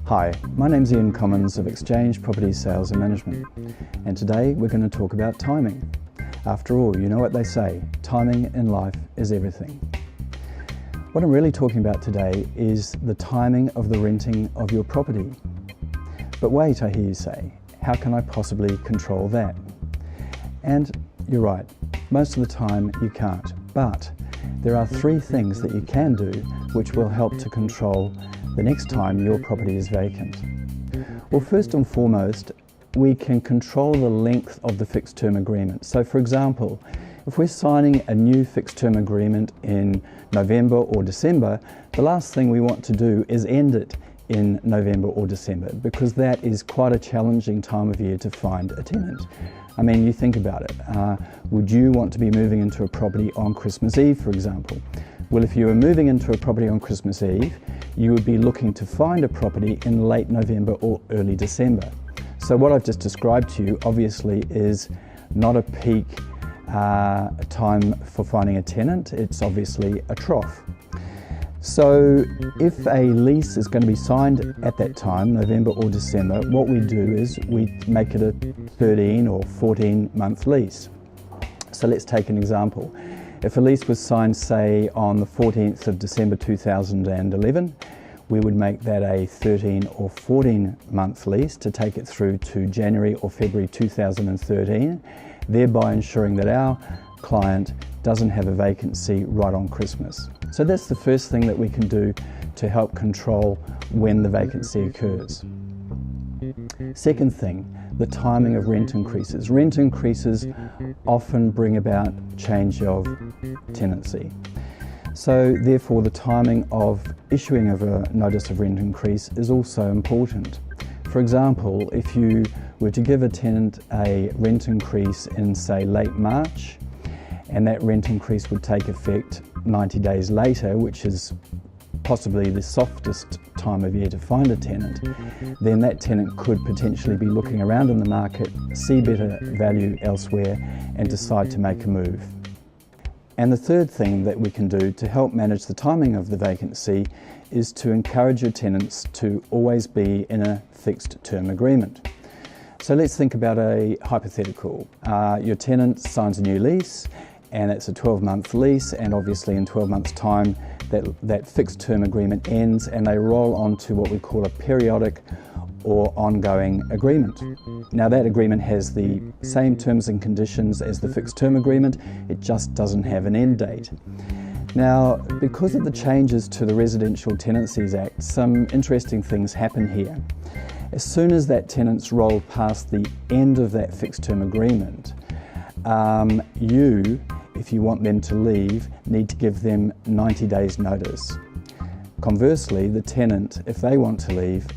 Hi, my name's Ian Commons of Exchange Property Sales and Management, and today we're going to talk about timing. After all, you know what they say, timing in life is everything. What I'm really talking about today is the timing of the renting of your property. But wait, I hear you say, how can I possibly control that? And you're right, most of the time you can't, but there are three things that you can do which will help to control the next time your property is vacant. Well, first and foremost, we can control the length of the fixed term agreement. So for example, if we're signing a new fixed term agreement in November or December, the last thing we want to do is end it in November or December, because that is quite a challenging time of year to find a tenant. I mean, you think about it. Would you want to be moving into a property on Christmas Eve, for example? Well, if you were moving into a property on Christmas Eve, you would be looking to find a property in late November or early December. So what I've just described to you obviously is not a peak time for finding a tenant, it's obviously a trough. So if a lease is going to be signed at that time, November or December, what we do is we make it a 13 or 14 month lease. So let's take an example. If a lease was signed, say, on the 14th of December 2011, we would make that a 13 or 14 month lease to take it through to January or February 2013, thereby ensuring that our client doesn't have a vacancy right on Christmas. So that's the first thing that we can do to help control when the vacancy occurs. Second thing, the timing of rent increases. Rent increases often bring about change of tenancy. So therefore the timing of issuing of a notice of rent increase is also important. For example, if you were to give a tenant a rent increase in, say, late March, and that rent increase would take effect 90 days later, which is possibly the softest time of year to find a tenant, then that tenant could potentially be looking around in the market, see better value elsewhere, and decide to make a move. And the third thing that we can do to help manage the timing of the vacancy is to encourage your tenants to always be in a fixed term agreement. So let's think about a hypothetical. Your tenant signs a new lease, and it's a 12-month lease, and obviously in 12 months' time that fixed term agreement ends and they roll on to what we call a periodic or ongoing agreement. Now that agreement has the same terms and conditions as the fixed term agreement, it just doesn't have an end date. Now, because of the changes to the Residential Tenancies Act, some interesting things happen here. As soon as that tenant's rolled past the end of that fixed term agreement, you, if you want them to leave, need to give them 90 days notice. Conversely, the tenant, if they want to leave,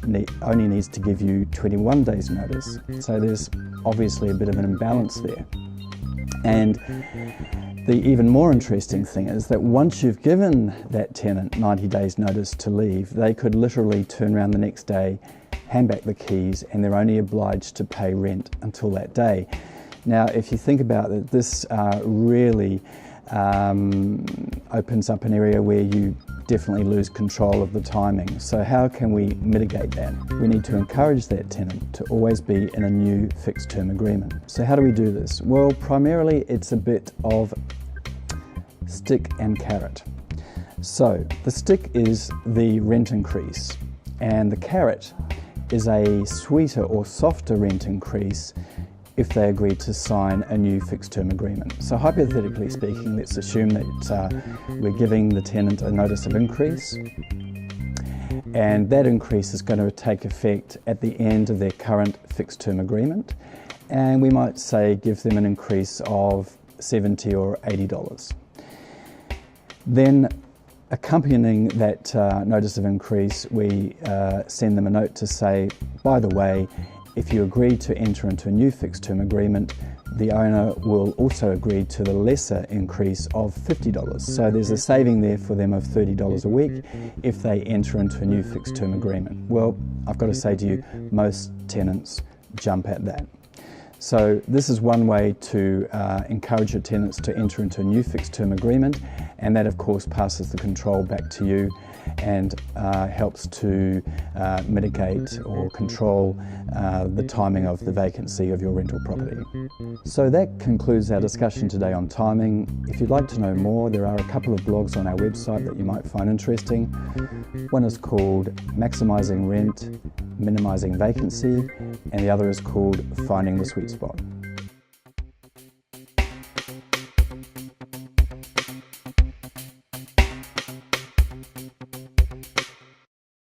only needs to give you 21 days notice. So there's obviously a bit of an imbalance there. And the even more interesting thing is that once you've given that tenant 90 days notice to leave, they could literally turn around the next day, hand back the keys, and they're only obliged to pay rent until that day. Now, if you think about it, this really opens up an area where you definitely lose control of the timing. So how can we mitigate that? We need to encourage that tenant to always be in a new fixed term agreement. So how do we do this? Well, primarily it's a bit of stick and carrot. So the stick is the rent increase, and the carrot is a sweeter or softer rent increase if they agree to sign a new fixed term agreement. So hypothetically speaking, let's assume that we're giving the tenant a notice of increase, and that increase is going to take effect at the end of their current fixed term agreement, and we might say give them an increase of $70 or $80. Then accompanying that notice of increase, we send them a note to say, by the way, if you agree to enter into a new fixed term agreement, the owner will also agree to the lesser increase of $50. So there's a saving there for them of $30 a week if they enter into a new fixed term agreement. Well, I've got to say to you, most tenants jump at that. So this is one way to encourage your tenants to enter into a new fixed term agreement, and that of course passes the control back to you and helps to mitigate or control the timing of the vacancy of your rental property. So that concludes our discussion today on timing. If you'd like to know more, there are a couple of blogs on our website that you might find interesting. One is called Maximising Rent, Minimising Vacancy, and the other is called Finding the Sweet Spot.